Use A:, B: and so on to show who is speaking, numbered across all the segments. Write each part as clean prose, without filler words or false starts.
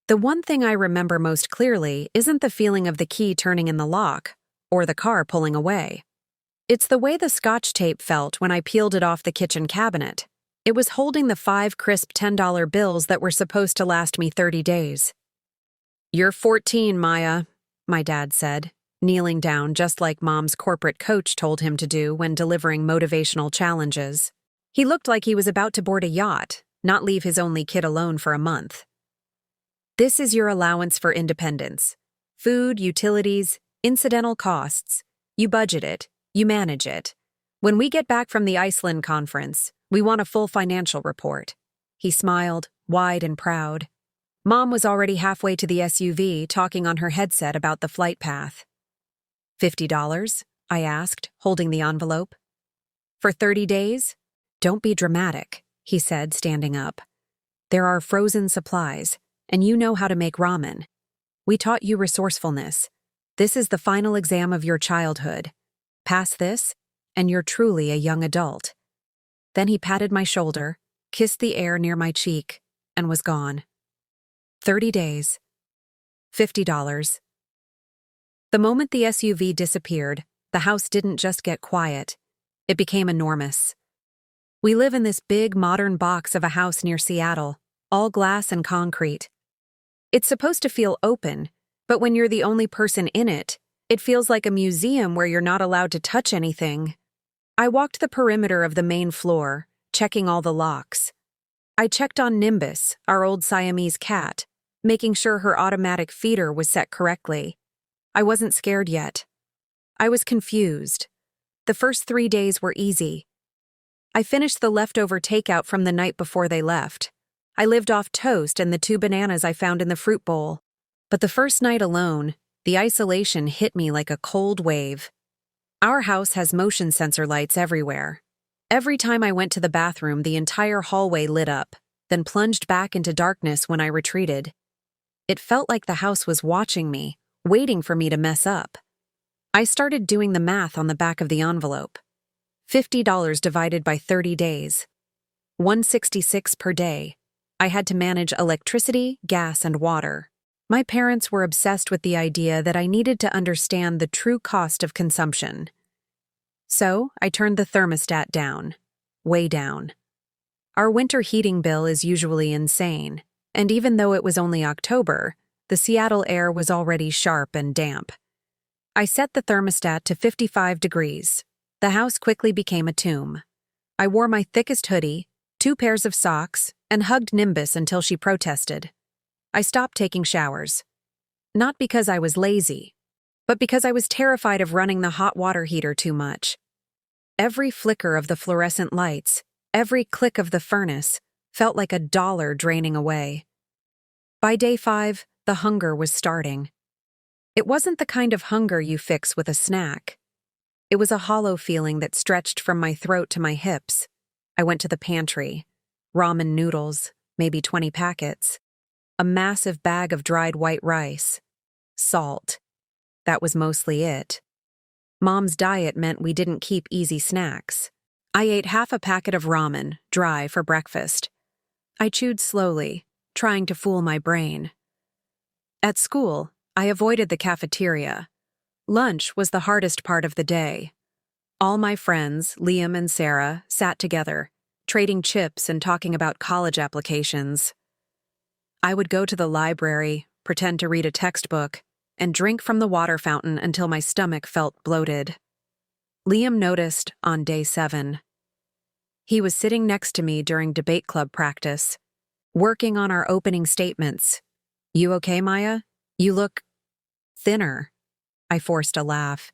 A: The one thing I remember most clearly isn't the feeling of the key turning in the lock or the car pulling away. It's the way the Scotch tape felt when I peeled it off the kitchen cabinet. It was holding the 5 crisp $10 bills that were supposed to last me 30 days. "You're 14, Maya," my dad said, kneeling down just like Mom's corporate coach told him to do when delivering motivational challenges. He looked like he was about to board a yacht, not leave his only kid alone for a month. "This is your allowance for independence. Food, utilities, incidental costs. You budget it, you manage it. When we get back from the Iceland conference, we want a full financial report." He smiled, wide and proud. Mom was already halfway to the SUV, talking on her headset about the flight path. $50? I asked, holding the envelope. "For 30 days? Don't be dramatic," he said, standing up. "There are frozen supplies, and you know how to make ramen. We taught you resourcefulness. This is the final exam of your childhood. Pass this, and you're truly a young adult." Then he patted my shoulder, kissed the air near my cheek, and was gone. 30 days. $50. The moment the SUV disappeared, the house didn't just get quiet. It became enormous. We live in this big modern box of a house near Seattle, all glass and concrete. It's supposed to feel open, but when you're the only person in it, it feels like a museum where you're not allowed to touch anything. I walked the perimeter of the main floor, checking all the locks. I checked on Nimbus, our old Siamese cat, making sure her automatic feeder was set correctly. I wasn't scared yet. I was confused. The first 3 days were easy. I finished the leftover takeout from the night before they left. I lived off toast and the 2 bananas I found in the fruit bowl. But the first night alone, the isolation hit me like a cold wave. Our house has motion sensor lights everywhere. Every time I went to the bathroom, the entire hallway lit up, then plunged back into darkness when I retreated. It felt like the house was watching me, waiting for me to mess up. I started doing the math on the back of the envelope. $50 divided by 30 days. $166 per day. I had to manage electricity, gas, and water. My parents were obsessed with the idea that I needed to understand the true cost of consumption. So, I turned the thermostat down. Way down. Our winter heating bill is usually insane, and even though it was only October, the Seattle air was already sharp and damp. I set the thermostat to 55 degrees. The house quickly became a tomb. I wore my thickest hoodie, 2 pairs of socks, and hugged Nimbus until she protested. I stopped taking showers. Not because I was lazy, but because I was terrified of running the hot water heater too much. Every flicker of the fluorescent lights, every click of the furnace, felt like $1 draining away. By day 5, the hunger was starting. It wasn't the kind of hunger you fix with a snack. It was a hollow feeling that stretched from my throat to my hips. I went to the pantry. Ramen noodles, maybe 20 packets. A massive bag of dried white rice. Salt. That was mostly it. Mom's diet meant we didn't keep easy snacks. I ate half a packet of ramen, dry, for breakfast. I chewed slowly, trying to fool my brain. At school, I avoided the cafeteria. Lunch was the hardest part of the day. All my friends, Liam and Sarah, sat together, trading chips and talking about college applications. I would go to the library, pretend to read a textbook, and drink from the water fountain until my stomach felt bloated. Liam noticed on day 7. He was sitting next to me during debate club practice, working on our opening statements. "You okay, Maya? You look thinner." I forced a laugh.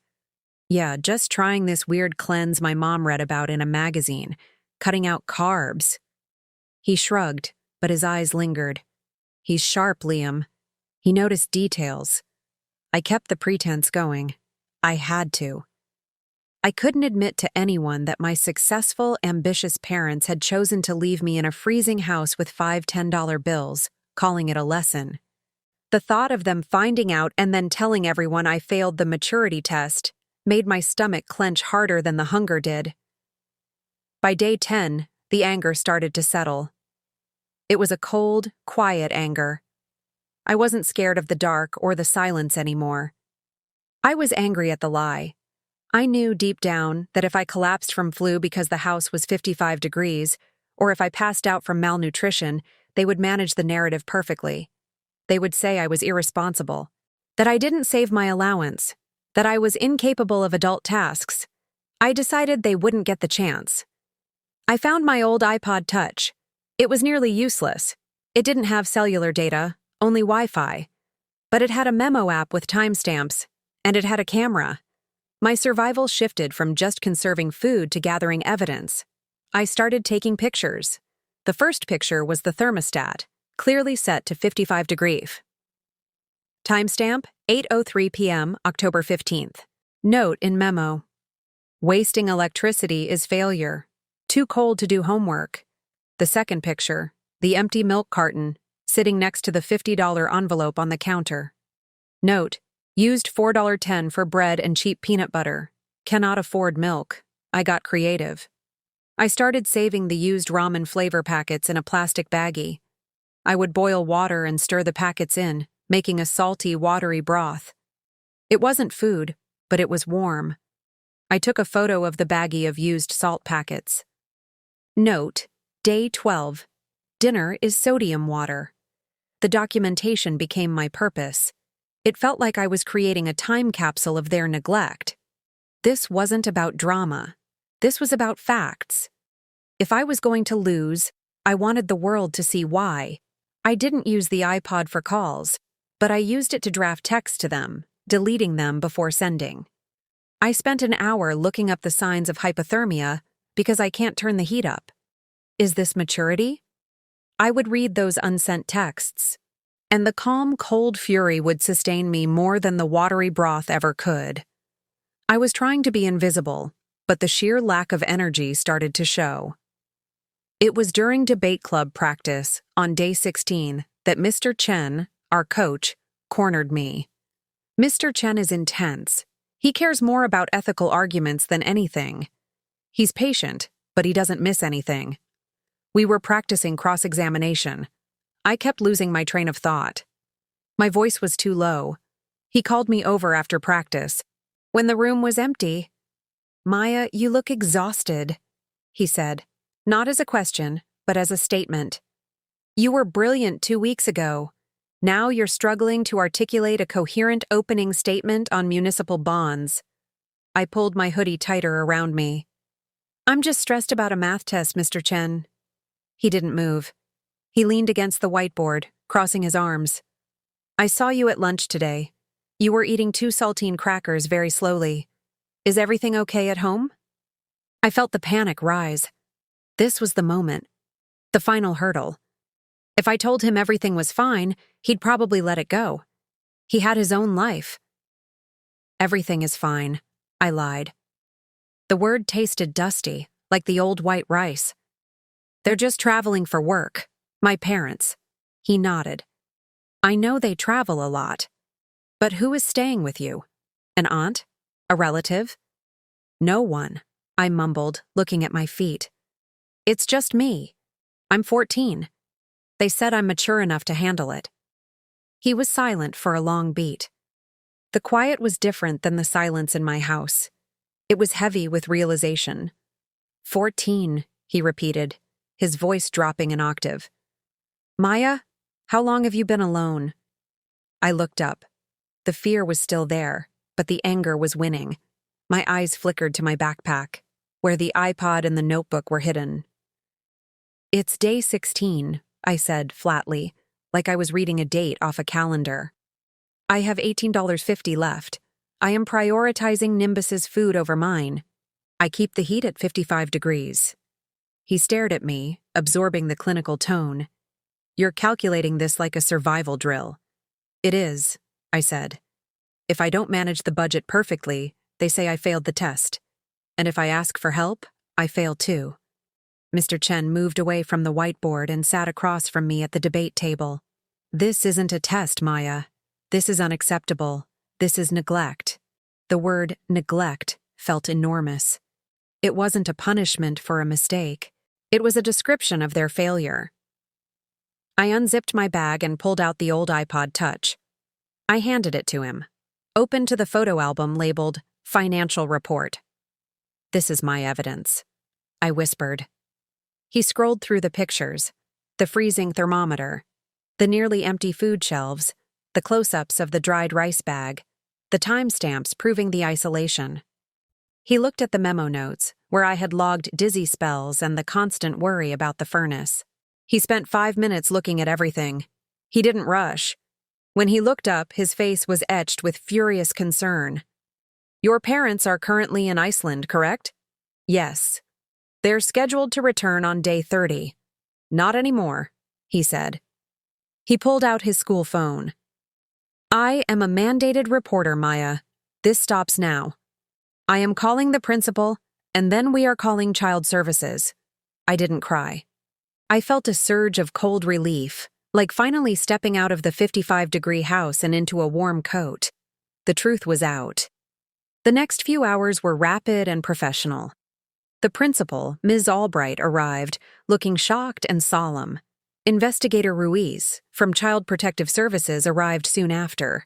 A: "Yeah, just trying this weird cleanse my mom read about in a magazine, cutting out carbs." He shrugged, but his eyes lingered. "He's sharp, Liam." He noticed details. I kept the pretense going. I had to. I couldn't admit to anyone that my successful, ambitious parents had chosen to leave me in a freezing house with 5 $10 bills, calling it a lesson. The thought of them finding out and then telling everyone I failed the maturity test made my stomach clench harder than the hunger did. By day 10, the anger started to settle. It was a cold, quiet anger. I wasn't scared of the dark or the silence anymore. I was angry at the lie. I knew deep down that if I collapsed from flu because the house was 55 degrees, or if I passed out from malnutrition, they would manage the narrative perfectly. They would say I was irresponsible, that I didn't save my allowance, that I was incapable of adult tasks. I decided they wouldn't get the chance. I found my old iPod Touch. It was nearly useless. It didn't have cellular data, only Wi-Fi. But it had a memo app with timestamps, and it had a camera. My survival shifted from just conserving food to gathering evidence. I started taking pictures. The first picture was the thermostat, clearly set to 55 degrees. Timestamp, 8:03 p.m., October 15th. Note in memo. Wasting electricity is failure. Too cold to do homework. The second picture, the empty milk carton, sitting next to the $50 envelope on the counter. Note, used $4.10 for bread and cheap peanut butter. Cannot afford milk. I got creative. I started saving the used ramen flavor packets in a plastic baggie. I would boil water and stir the packets in, making a salty, watery broth. It wasn't food, but it was warm. I took a photo of the baggie of used salt packets. Note, Day 12. Dinner is sodium water. The documentation became my purpose. It felt like I was creating a time capsule of their neglect. This wasn't about drama. This was about facts. If I was going to lose, I wanted the world to see why. I didn't use the iPod for calls, but I used it to draft text to them, deleting them before sending. I spent an hour looking up the signs of hypothermia because I can't turn the heat up. Is this maturity? I would read those unsent texts, and the calm, cold fury would sustain me more than the watery broth ever could. I was trying to be invisible, but the sheer lack of energy started to show. It was during debate club practice, on day 16, that Mr. Chen, our coach, cornered me. Mr. Chen is intense. He cares more about ethical arguments than anything. He's patient, but he doesn't miss anything. We were practicing cross-examination. I kept losing my train of thought. My voice was too low. He called me over after practice. When the room was empty, "Maya, you look exhausted," he said, not as a question, but as a statement. "You were brilliant 2 weeks ago. Now you're struggling to articulate a coherent opening statement on municipal bonds." I pulled my hoodie tighter around me. "I'm just stressed about a math test, Mr. Chen." He didn't move. He leaned against the whiteboard, crossing his arms. "I saw you at lunch today. You were eating 2 saltine crackers very slowly. Is everything okay at home?" I felt the panic rise. This was the moment. The final hurdle. If I told him everything was fine, he'd probably let it go. He had his own life. "Everything is fine," I lied. The word tasted dusty, like the old white rice. "They're just traveling for work. My parents." He nodded. "I know they travel a lot. But who is staying with you? An aunt? A relative?" "No one," I mumbled, looking at my feet. "It's just me. I'm 14. They said I'm mature enough to handle it." He was silent for a long beat. The quiet was different than the silence in my house. It was heavy with realization. 14, he repeated, his voice dropping an octave. "Maya, how long have you been alone?" I looked up. The fear was still there, but the anger was winning. My eyes flickered to my backpack, where the iPod and the notebook were hidden. "It's day 16, I said flatly, like I was reading a date off a calendar. "I have $18.50 left. I am prioritizing Nimbus's food over mine. I keep the heat at 55 degrees. He stared at me, absorbing the clinical tone. "You're calculating this like a survival drill." "It is," I said. "If I don't manage the budget perfectly, they say I failed the test. And if I ask for help, I fail too." Mr. Chen moved away from the whiteboard and sat across from me at the debate table. "This isn't a test, Maya. This is unacceptable. This is neglect." The word neglect felt enormous. It wasn't a punishment for a mistake. It was a description of their failure. I unzipped my bag and pulled out the old iPod Touch. I handed it to him, open to the photo album labeled Financial Report. "This is my evidence," I whispered. He scrolled through the pictures, the freezing thermometer, the nearly empty food shelves, the close-ups of the dried rice bag, the timestamps proving the isolation. He looked at the memo notes, where I had logged dizzy spells and the constant worry about the furnace. He spent 5 minutes looking at everything. He didn't rush. When he looked up, his face was etched with furious concern. "Your parents are currently in Iceland, correct?" "Yes. They're scheduled to return on day 30. "Not anymore," he said. He pulled out his school phone. "I am a mandated reporter, Maya. This stops now. I am calling the principal, and then we are calling child services." I didn't cry. I felt a surge of cold relief, like finally stepping out of the 55-degree house and into a warm coat. The truth was out. The next few hours were rapid and professional. The principal, Ms. Albright, arrived, looking shocked and solemn. Investigator Ruiz, from Child Protective Services, arrived soon after.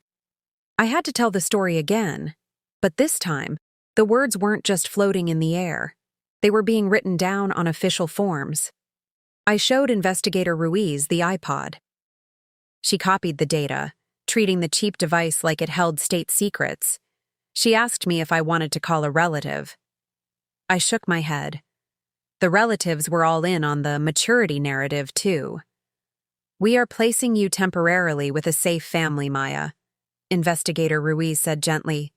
A: I had to tell the story again, but this time, the words weren't just floating in the air. They were being written down on official forms. I showed Investigator Ruiz the iPod. She copied the data, treating the cheap device like it held state secrets. She asked me if I wanted to call a relative. I shook my head. The relatives were all in on the maturity narrative, too. "We are placing you temporarily with a safe family, Maya," Investigator Ruiz said gently.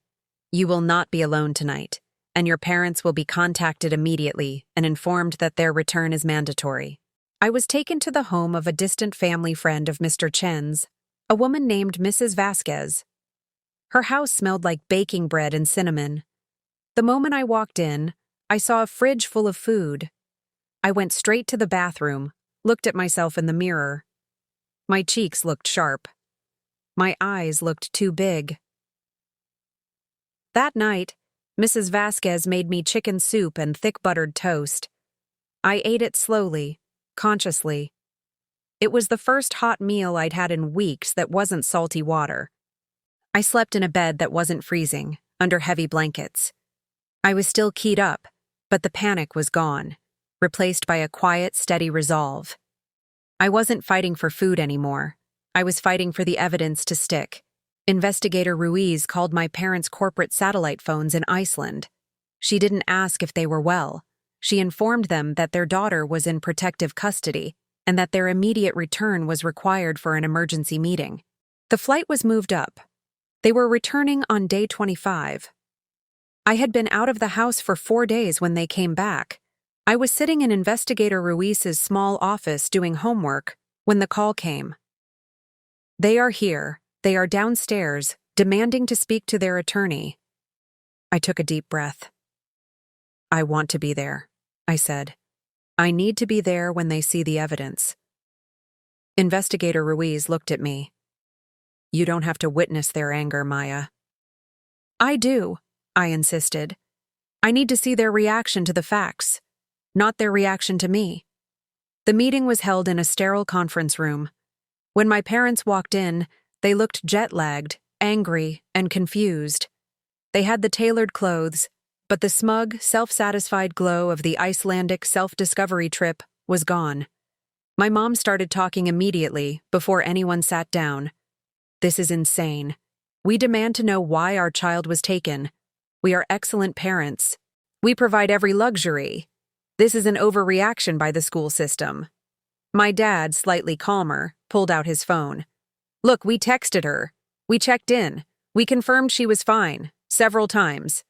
A: "You will not be alone tonight, and your parents will be contacted immediately and informed that their return is mandatory." I was taken to the home of a distant family friend of Mr. Chen's, a woman named Mrs. Vasquez. Her house smelled like baking bread and cinnamon. The moment I walked in, I saw a fridge full of food. I went straight to the bathroom, looked at myself in the mirror. My cheeks looked sharp. My eyes looked too big. That night, Mrs. Vasquez made me chicken soup and thick buttered toast. I ate it slowly, consciously. It was the first hot meal I'd had in weeks that wasn't salty water. I slept in a bed that wasn't freezing, under heavy blankets. I was still keyed up, but the panic was gone, replaced by a quiet, steady resolve. I wasn't fighting for food anymore. I was fighting for the evidence to stick. Investigator Ruiz called my parents' corporate satellite phones in Iceland. She didn't ask if they were well. She informed them that their daughter was in protective custody and that their immediate return was required for an emergency meeting. The flight was moved up. They were returning on day 25. I had been out of the house for 4 days when they came back. I was sitting in Investigator Ruiz's small office doing homework when the call came. "They are here. They are downstairs, demanding to speak to their attorney." I took a deep breath. "I want to be there," I said. "I need to be there when they see the evidence." Investigator Ruiz looked at me. "You don't have to witness their anger, Maya." "I do," I insisted. "I need to see their reaction to the facts, not their reaction to me." The meeting was held in a sterile conference room. When my parents walked in, they looked jet-lagged, angry, and confused. They had the tailored clothes, but the smug, self-satisfied glow of the Icelandic self-discovery trip was gone. My mom started talking immediately, before anyone sat down. "This is insane. We demand to know why our child was taken. We are excellent parents. We provide every luxury. This is an overreaction by the school system." My dad, slightly calmer, pulled out his phone. "Look, we texted her. We checked in. We confirmed she was fine, several times."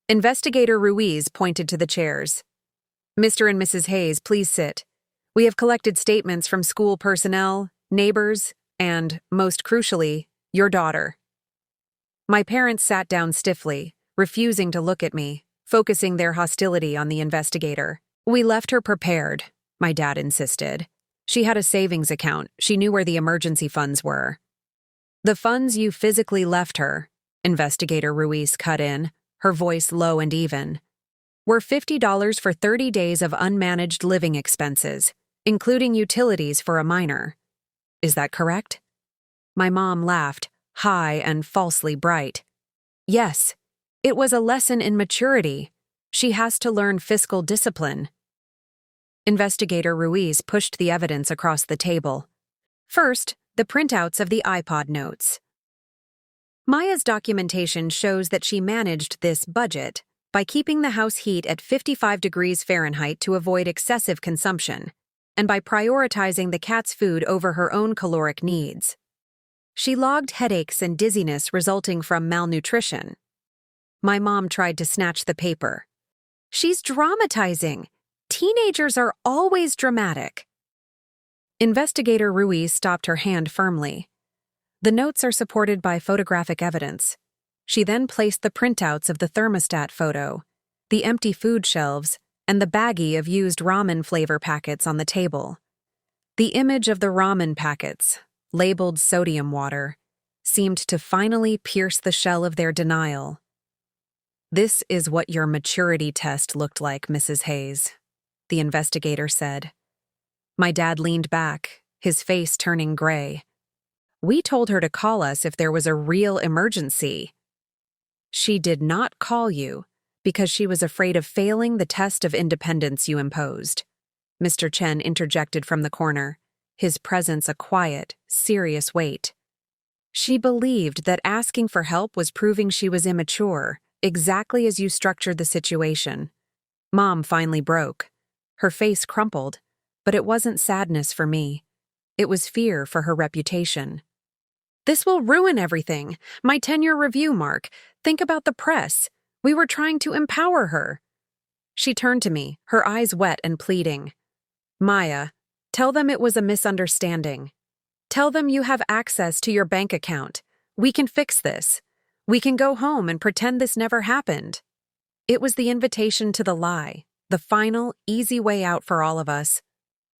A: Investigator Ruiz pointed to the chairs. "Mr. and Mrs. Hayes, please sit. We have collected statements from school personnel, neighbors, and, most crucially, your daughter." My parents sat down stiffly, refusing to look at me, focusing their hostility on the investigator. "We left her prepared," my dad insisted. "She had a savings account. She knew where the emergency funds were." "The funds you physically left her," Investigator Ruiz cut in, her voice low and even, "were $50 for 30 days of unmanaged living expenses, including utilities for a minor. Is that correct? My mom laughed, high and falsely bright. Yes, it was a lesson in maturity. She has to learn fiscal discipline. Investigator Ruiz pushed the evidence across the table. First, the printouts of the iPod notes. Maya's documentation shows that she managed this budget by keeping the house heat at 55 degrees Fahrenheit to avoid excessive consumption, and by prioritizing the cat's food over her own caloric needs. She logged headaches and dizziness resulting from malnutrition. My mom tried to snatch the paper. She's dramatizing. Teenagers are always dramatic. Investigator Ruiz stopped her hand firmly. The notes are supported by photographic evidence. She then placed the printouts of the thermostat photo, the empty food shelves, and the baggie of used ramen flavor packets on the table. The image of the ramen packets, labeled sodium water, seemed to finally pierce the shell of their denial. "This is what your maturity test looked like, Mrs. Hayes," the investigator said. My dad leaned back, his face turning gray. "We told her to call us if there was a real emergency." "She did not call you because she was afraid of failing the test of independence you imposed," Mr. Chen interjected from the corner, his presence a quiet, serious weight. "She believed that asking for help was proving she was immature, exactly as you structured the situation." Mom finally broke. Her face crumpled, but it wasn't sadness for me. It was fear for her reputation. "This will ruin everything. My 10-year review, Mark. Think about the press. We were trying to empower her." She turned to me, her eyes wet and pleading. "Maya, tell them it was a misunderstanding. Tell them you have access to your bank account. We can fix this. We can go home and pretend this never happened." It was the invitation to the lie, the final, easy way out for all of us.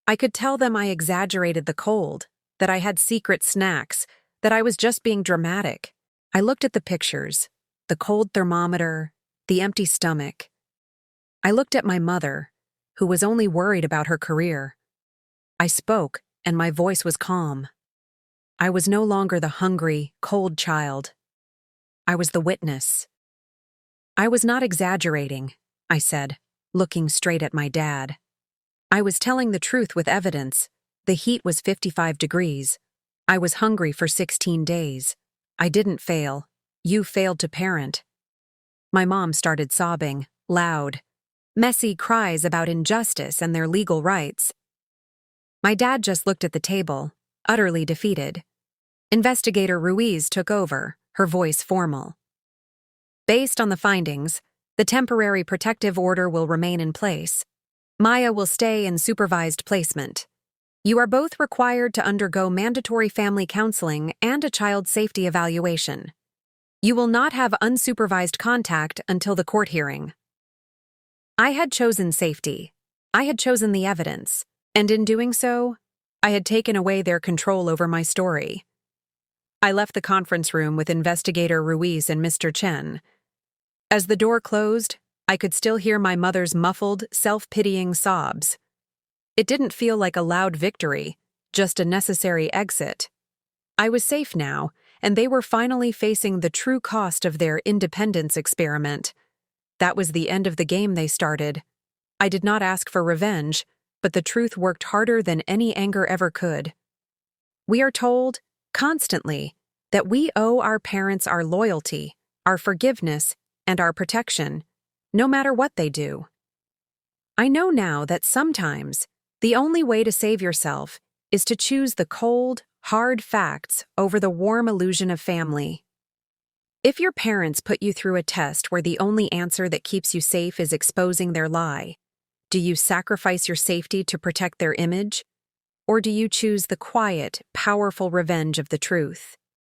A: I could tell them I exaggerated the cold, that I had secret snacks, that I was just being dramatic. I looked at the pictures, the cold thermometer, the empty stomach. I looked at my mother, who was only worried about her career. I spoke, and my voice was calm. I was no longer the hungry, cold child. I was the witness. "I was not exaggerating," I said, looking straight at my dad. "I was telling the truth with evidence. The heat was 55 degrees. I was hungry for 16 days. I didn't fail. You failed to parent." My mom started sobbing, loud. Messy cries about injustice and their legal rights. My dad just looked at the table, utterly defeated. Investigator Ruiz took over, her voice formal. "Based on the findings, the temporary protective order will remain in place. Maya will stay in supervised placement. You are both required to undergo mandatory family counseling and a child safety evaluation. You will not have unsupervised contact until the court hearing." I had chosen safety. I had chosen the evidence, and in doing so, I had taken away their control over my story. I left the conference room with Investigator Ruiz and Mr. Chen. As the door closed, I could still hear my mother's muffled, self-pitying sobs. It didn't feel like a loud victory, just a necessary exit. I was safe now, and they were finally facing the true cost of their independence experiment. That was the end of the game they started. I did not ask for revenge, but the truth worked harder than any anger ever could. We are told, constantly, that we owe our parents our loyalty, our forgiveness, and our protection, no matter what they do. I know now that sometimes the only way to save yourself is to choose the cold, hard facts over the warm illusion of family. If your parents put you through a test where the only answer that keeps you safe is exposing their lie, do you sacrifice your safety to protect their image? Or do you choose the quiet, powerful revenge of the truth?